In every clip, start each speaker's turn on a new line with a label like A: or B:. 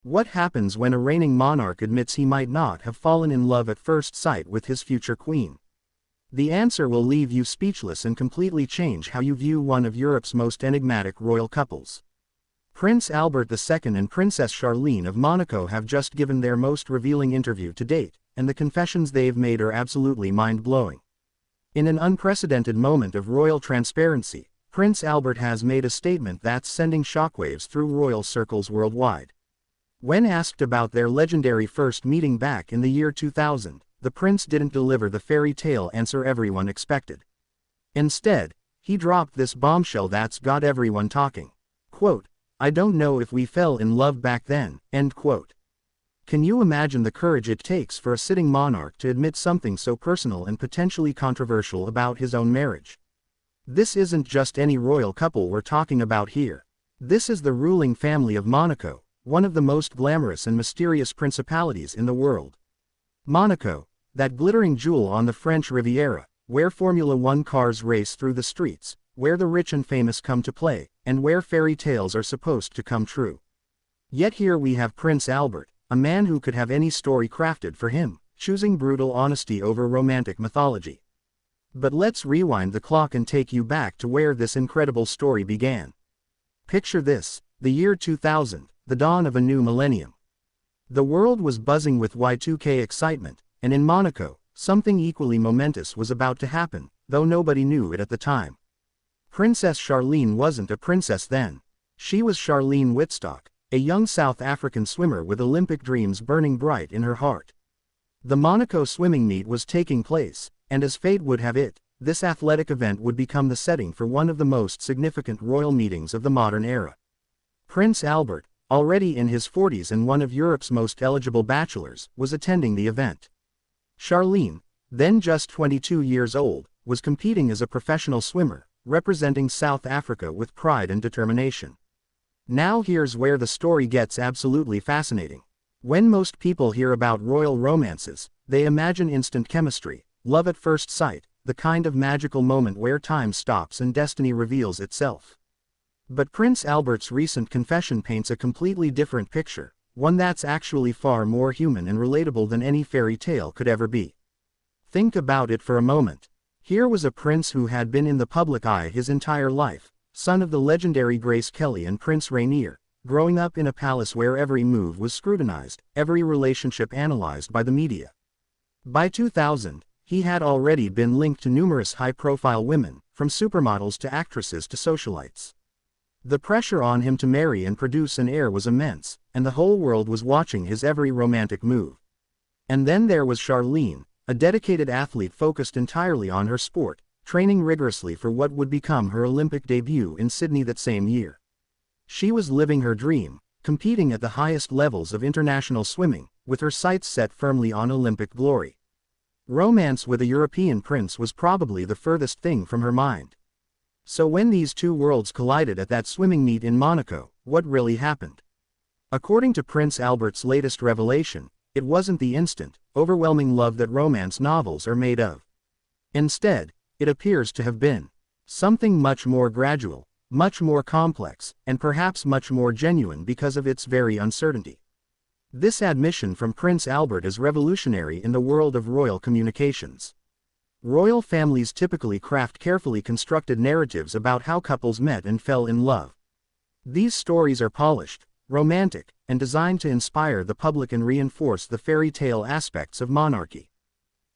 A: What happens when a reigning monarch admits he might not have fallen in love at first sight with his future queen? The answer will leave you speechless and completely change how you view one of Europe's most enigmatic royal couples. Prince Albert II and Princess Charlene of Monaco have just given their most revealing interview to date, and the confessions they've made are absolutely mind-blowing. In an unprecedented moment of royal transparency, Prince Albert has made a statement that's sending shockwaves through royal circles worldwide. When asked about their legendary first meeting back in the year 2000, the prince didn't deliver the fairy tale answer everyone expected. Instead, he dropped this bombshell that's got everyone talking. Quote, "I don't know if we fell in love back then," end quote. Can you imagine the courage it takes for a sitting monarch to admit something so personal and potentially controversial about his own marriage? This isn't just any royal couple we're talking about here. This is the ruling family of Monaco, one of the most glamorous and mysterious principalities in the world. Monaco, that glittering jewel on the French Riviera, where Formula One cars race through the streets, where the rich and famous come to play, and where fairy tales are supposed to come true. Yet here we have Prince Albert, a man who could have any story crafted for him, choosing brutal honesty over romantic mythology. But let's rewind the clock and take you back to where this incredible story began. Picture this, the year 2000, the dawn of a new millennium. The world was buzzing with Y2K excitement, and in Monaco, something equally momentous was about to happen, though nobody knew it at the time. Princess Charlene wasn't a princess then. She was Charlene Wittstock, a young South African swimmer with Olympic dreams burning bright in her heart. The Monaco swimming meet was taking place, and as fate would have it, this athletic event would become the setting for one of the most significant royal meetings of the modern era. Prince Albert, already in his 40s and one of Europe's most eligible bachelors, was attending the event. Charlene, then just 22 years old, was competing as a professional swimmer, representing South Africa with pride and determination. Now here's where the story gets absolutely fascinating. When most people hear about royal romances, they imagine instant chemistry, love at first sight, the kind of magical moment where time stops and destiny reveals itself. But Prince Albert's recent confession paints a completely different picture, one that's actually far more human and relatable than any fairy tale could ever be. Think about it for a moment. Here was a prince who had been in the public eye his entire life, son of the legendary Grace Kelly and Prince Rainier, growing up in a palace where every move was scrutinized, every relationship analyzed by the media. By 2000, he had already been linked to numerous high-profile women, from supermodels to actresses to socialites. The pressure on him to marry and produce an heir was immense, and the whole world was watching his every romantic move. And then there was Charlene, a dedicated athlete focused entirely on her sport, training rigorously for what would become her Olympic debut in Sydney that same year. She was living her dream, competing at the highest levels of international swimming, with her sights set firmly on Olympic glory. Romance with a European prince was probably the furthest thing from her mind. So when these two worlds collided at that swimming meet in Monaco, what really happened? According to Prince Albert's latest revelation, it wasn't the instant, overwhelming love that romance novels are made of. Instead, it appears to have been something much more gradual, much more complex, and perhaps much more genuine because of its very uncertainty. This admission from Prince Albert is revolutionary in the world of royal communications. Royal families typically craft carefully constructed narratives about how couples met and fell in love. These stories are polished, romantic, and designed to inspire the public and reinforce the fairy tale aspects of monarchy.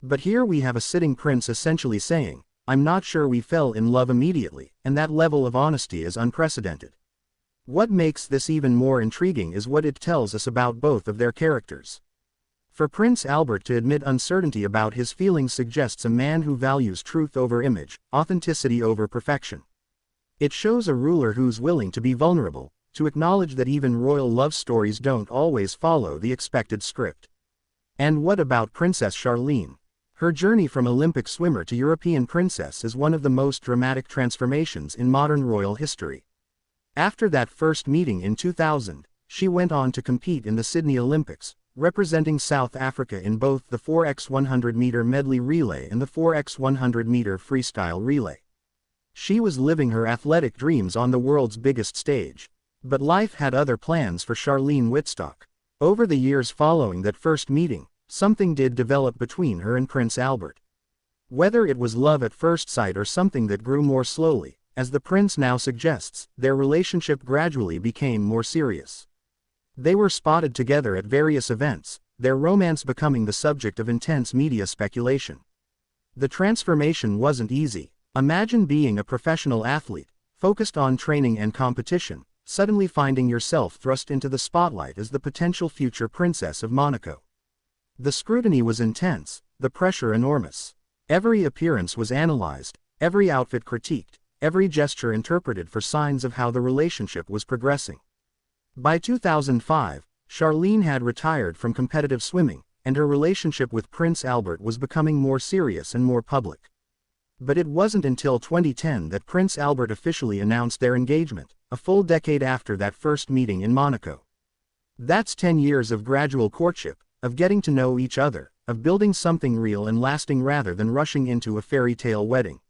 A: But here we have a sitting prince essentially saying, "I'm not sure we fell in love immediately," and that level of honesty is unprecedented. What makes this even more intriguing is what it tells us about both of their characters. For Prince Albert to admit uncertainty about his feelings suggests a man who values truth over image, authenticity over perfection. It shows a ruler who's willing to be vulnerable, to acknowledge that even royal love stories don't always follow the expected script. And what about Princess Charlene? Her journey from Olympic swimmer to European princess is one of the most dramatic transformations in modern royal history. After that first meeting in 2000, she went on to compete in the Sydney Olympics, representing South Africa in both the 4x100-meter medley relay and the 4x100-meter freestyle relay. She was living her athletic dreams on the world's biggest stage. But life had other plans for Charlene Wittstock. Over the years following that first meeting, something did develop between her and Prince Albert. Whether it was love at first sight or something that grew more slowly, as the prince now suggests, their relationship gradually became more serious. They were spotted together at various events, their romance becoming the subject of intense media speculation. The transformation wasn't easy. Imagine being a professional athlete, focused on training and competition, suddenly finding yourself thrust into the spotlight as the potential future princess of Monaco. The scrutiny was intense, the pressure enormous. Every appearance was analyzed, every outfit critiqued, every gesture interpreted for signs of how the relationship was progressing. By 2005, Charlene had retired from competitive swimming, and her relationship with Prince Albert was becoming more serious and more public. But it wasn't until 2010 that Prince Albert officially announced their engagement, a full decade after that first meeting in Monaco. That's 10 years of gradual courtship, of getting to know each other, of building something real and lasting rather than rushing into a fairy tale wedding.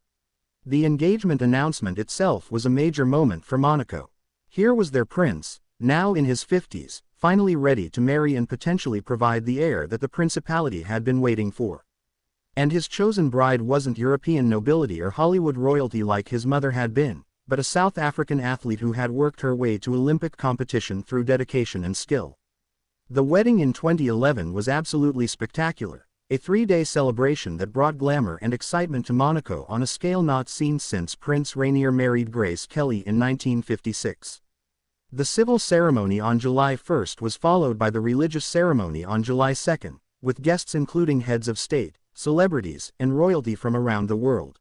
A: The engagement announcement itself was a major moment for Monaco. Here was their prince, now in his 50s, finally ready to marry and potentially provide the heir that the principality had been waiting for. And his chosen bride wasn't European nobility or Hollywood royalty like his mother had been, but a South African athlete who had worked her way to Olympic competition through dedication and skill. The wedding in 2011 was absolutely spectacular, a 3-day celebration that brought glamour and excitement to Monaco on a scale not seen since Prince Rainier married Grace Kelly in 1956. The civil ceremony on July 1 was followed by the religious ceremony on July 2, with guests including heads of state, celebrities, and royalty from around the world.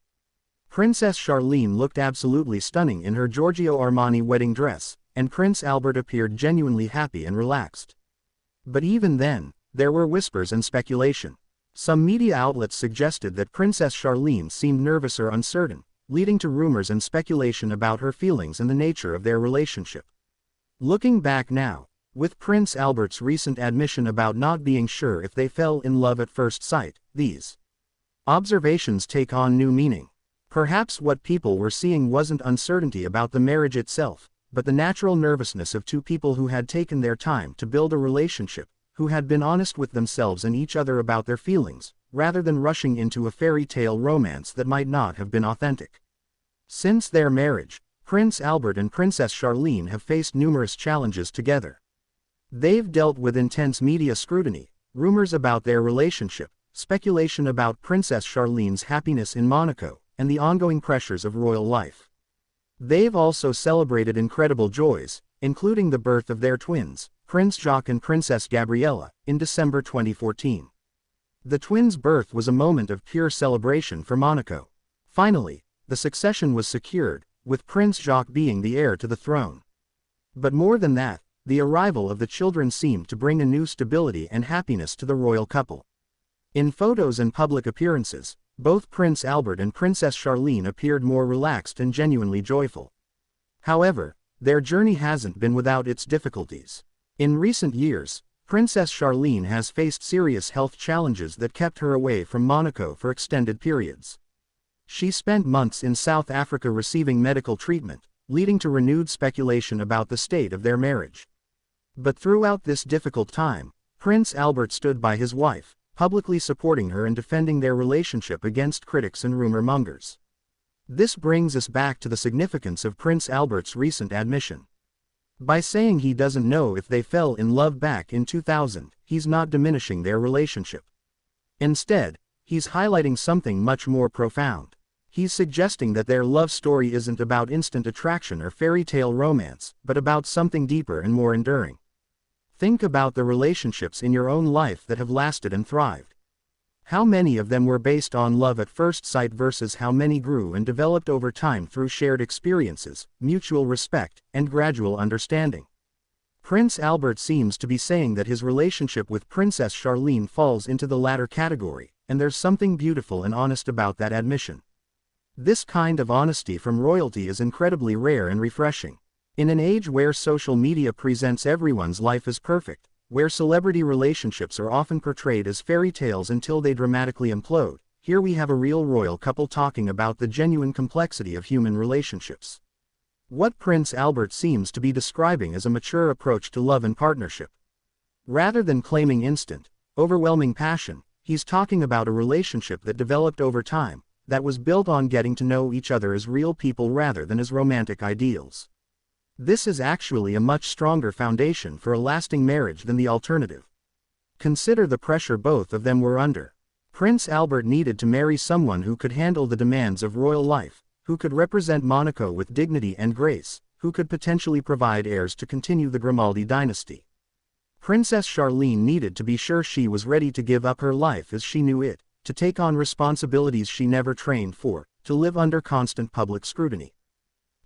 A: Princess Charlene looked absolutely stunning in her Giorgio Armani wedding dress, and Prince Albert appeared genuinely happy and relaxed. But even then, there were whispers and speculation. Some media outlets suggested that Princess Charlene seemed nervous or uncertain, leading to rumors and speculation about her feelings and the nature of their relationship. Looking back now, with Prince Albert's recent admission about not being sure if they fell in love at first sight, these observations take on new meaning. Perhaps what people were seeing wasn't uncertainty about the marriage itself, but the natural nervousness of two people who had taken their time to build a relationship, who had been honest with themselves and each other about their feelings, rather than rushing into a fairy tale romance that might not have been authentic. Since their marriage, Prince Albert and Princess Charlene have faced numerous challenges together. They've dealt with intense media scrutiny, rumors about their relationship, speculation about Princess Charlene's happiness in Monaco, and the ongoing pressures of royal life. They've also celebrated incredible joys, including the birth of their twins, Prince Jacques and Princess Gabriella, in December 2014. The twins' birth was a moment of pure celebration for Monaco. Finally, the succession was secured, with Prince Jacques being the heir to the throne. But more than that, the arrival of the children seemed to bring a new stability and happiness to the royal couple. In photos and public appearances, both Prince Albert and Princess Charlene appeared more relaxed and genuinely joyful. However, their journey hasn't been without its difficulties. In recent years, Princess Charlene has faced serious health challenges that kept her away from Monaco for extended periods. She spent months in South Africa receiving medical treatment, leading to renewed speculation about the state of their marriage. But throughout this difficult time, Prince Albert stood by his wife, publicly supporting her and defending their relationship against critics and rumor mongers. This brings us back to the significance of Prince Albert's recent admission. By saying he doesn't know if they fell in love back in 2000, he's not diminishing their relationship. Instead, he's highlighting something much more profound. He's suggesting that their love story isn't about instant attraction or fairy tale romance, but about something deeper and more enduring. Think about the relationships in your own life that have lasted and thrived. How many of them were based on love at first sight versus how many grew and developed over time through shared experiences, mutual respect, and gradual understanding? Prince Albert seems to be saying that his relationship with Princess Charlene falls into the latter category, and there's something beautiful and honest about that admission. This kind of honesty from royalty is incredibly rare and refreshing. In an age where social media presents everyone's life as perfect, where celebrity relationships are often portrayed as fairy tales until they dramatically implode, here we have a real royal couple talking about the genuine complexity of human relationships. What Prince Albert seems to be describing as a mature approach to love and partnership. Rather than claiming instant, overwhelming passion, he's talking about a relationship that developed over time, that was built on getting to know each other as real people rather than as romantic ideals. This is actually a much stronger foundation for a lasting marriage than the alternative. Consider the pressure both of them were under. Prince Albert needed to marry someone who could handle the demands of royal life, who could represent Monaco with dignity and grace, who could potentially provide heirs to continue the Grimaldi dynasty. Princess Charlene needed to be sure she was ready to give up her life as she knew it, to take on responsibilities she never trained for, to live under constant public scrutiny.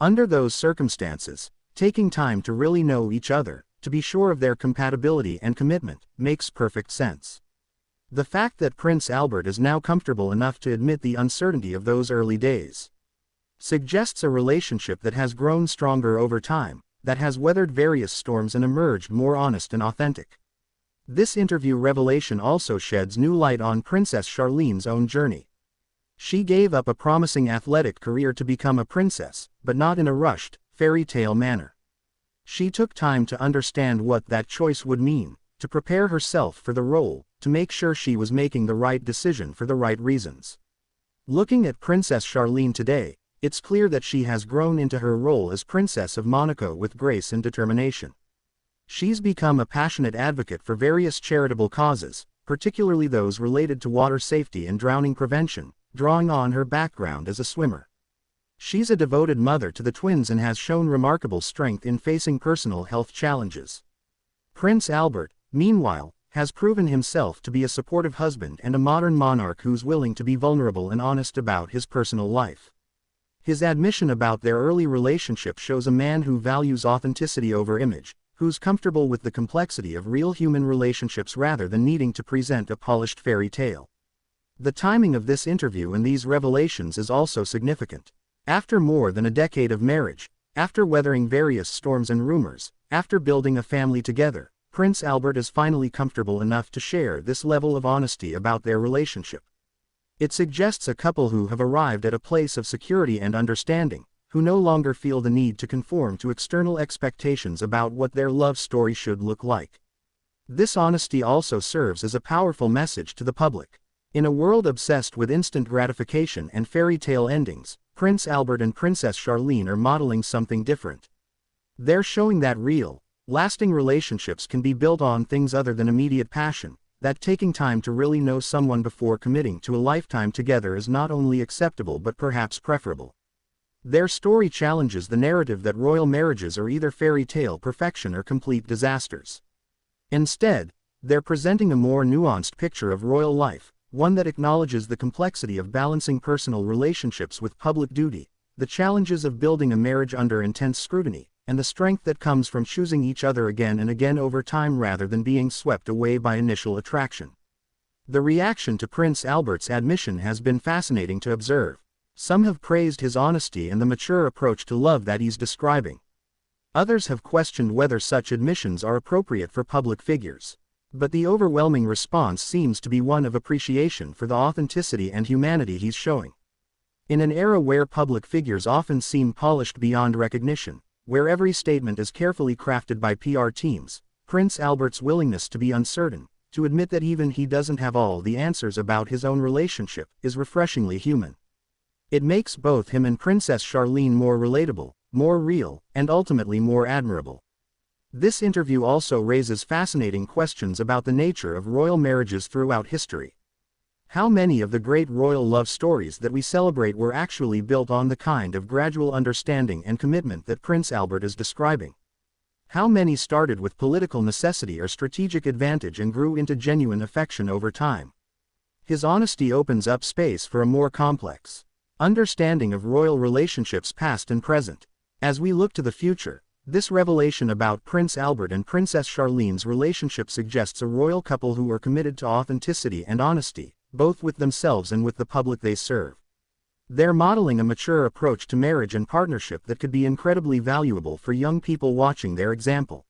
A: Under those circumstances, taking time to really know each other, to be sure of their compatibility and commitment, makes perfect sense. The fact that Prince Albert is now comfortable enough to admit the uncertainty of those early days suggests a relationship that has grown stronger over time, that has weathered various storms and emerged more honest and authentic. This interview revelation also sheds new light on Princess Charlene's own journey. She gave up a promising athletic career to become a princess, but not in a rushed, fairy tale manner. She took time to understand what that choice would mean, to prepare herself for the role, to make sure she was making the right decision for the right reasons. Looking at Princess Charlene today, it's clear that she has grown into her role as Princess of Monaco with grace and determination. She's become a passionate advocate for various charitable causes, particularly those related to water safety and drowning prevention, drawing on her background as a swimmer. She's a devoted mother to the twins and has shown remarkable strength in facing personal health challenges. Prince Albert, meanwhile, has proven himself to be a supportive husband and a modern monarch who's willing to be vulnerable and honest about his personal life. His admission about their early relationship shows a man who values authenticity over image, who's comfortable with the complexity of real human relationships rather than needing to present a polished fairy tale. The timing of this interview and these revelations is also significant. After more than a decade of marriage, after weathering various storms and rumors, after building a family together, Prince Albert is finally comfortable enough to share this level of honesty about their relationship. It suggests a couple who have arrived at a place of security and understanding, who no longer feel the need to conform to external expectations about what their love story should look like. This honesty also serves as a powerful message to the public. In a world obsessed with instant gratification and fairy tale endings, Prince Albert and Princess Charlene are modeling something different. They're showing that real, lasting relationships can be built on things other than immediate passion, that taking time to really know someone before committing to a lifetime together is not only acceptable but perhaps preferable. Their story challenges the narrative that royal marriages are either fairy tale perfection or complete disasters. Instead, they're presenting a more nuanced picture of royal life, one that acknowledges the complexity of balancing personal relationships with public duty, the challenges of building a marriage under intense scrutiny, and the strength that comes from choosing each other again and again over time rather than being swept away by initial attraction. The reaction to Prince Albert's admission has been fascinating to observe. Some have praised his honesty and the mature approach to love that he's describing. Others have questioned whether such admissions are appropriate for public figures. But the overwhelming response seems to be one of appreciation for the authenticity and humanity he's showing. In an era where public figures often seem polished beyond recognition, where every statement is carefully crafted by PR teams, Prince Albert's willingness to be uncertain, to admit that even he doesn't have all the answers about his own relationship, is refreshingly human. It makes both him and Princess Charlene more relatable, more real, and ultimately more admirable. This interview also raises fascinating questions about the nature of royal marriages throughout history. How many of the great royal love stories that we celebrate were actually built on the kind of gradual understanding and commitment that Prince Albert is describing? How many started with political necessity or strategic advantage and grew into genuine affection over time? His honesty opens up space for a more complex understanding of royal relationships past and present. As we look to the future, this revelation about Prince Albert and Princess Charlene's relationship suggests a royal couple who are committed to authenticity and honesty, both with themselves and with the public they serve. They're modeling a mature approach to marriage and partnership that could be incredibly valuable for young people watching their example.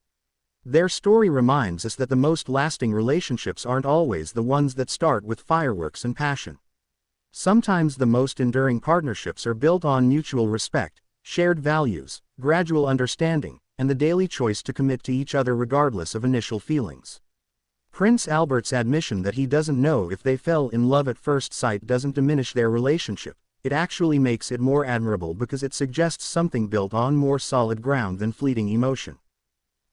A: Their story reminds us that the most lasting relationships aren't always the ones that start with fireworks and passion. Sometimes the most enduring partnerships are built on mutual respect, shared values, gradual understanding, and the daily choice to commit to each other regardless of initial feelings. Prince Albert's admission that he doesn't know if they fell in love at first sight doesn't diminish their relationship. It actually makes it more admirable because it suggests something built on more solid ground than fleeting emotion.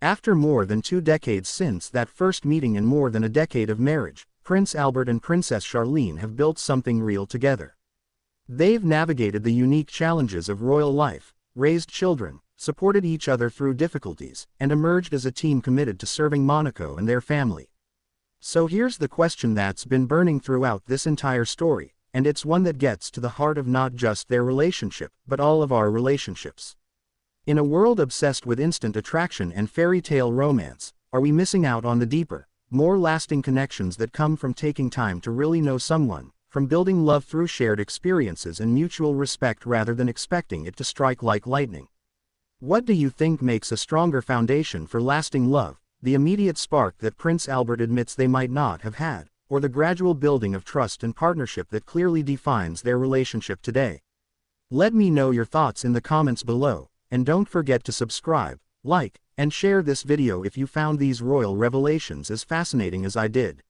A: After more than 2 decades since that first meeting and more than a decade of marriage, Prince Albert and Princess Charlene have built something real together. They've navigated the unique challenges of royal life, raised children, supported each other through difficulties, and emerged as a team committed to serving Monaco and their family. So here's the question that's been burning throughout this entire story, and it's one that gets to the heart of not just their relationship, but all of our relationships. In a world obsessed with instant attraction and fairy tale romance, are we missing out on the deeper, more lasting connections that come from taking time to really know someone, from building love through shared experiences and mutual respect rather than expecting it to strike like lightning? What do you think makes a stronger foundation for lasting love, the immediate spark that Prince Albert admits they might not have had, or the gradual building of trust and partnership that clearly defines their relationship today? Let me know your thoughts in the comments below, and don't forget to subscribe, like, and share this video if you found these royal revelations as fascinating as I did.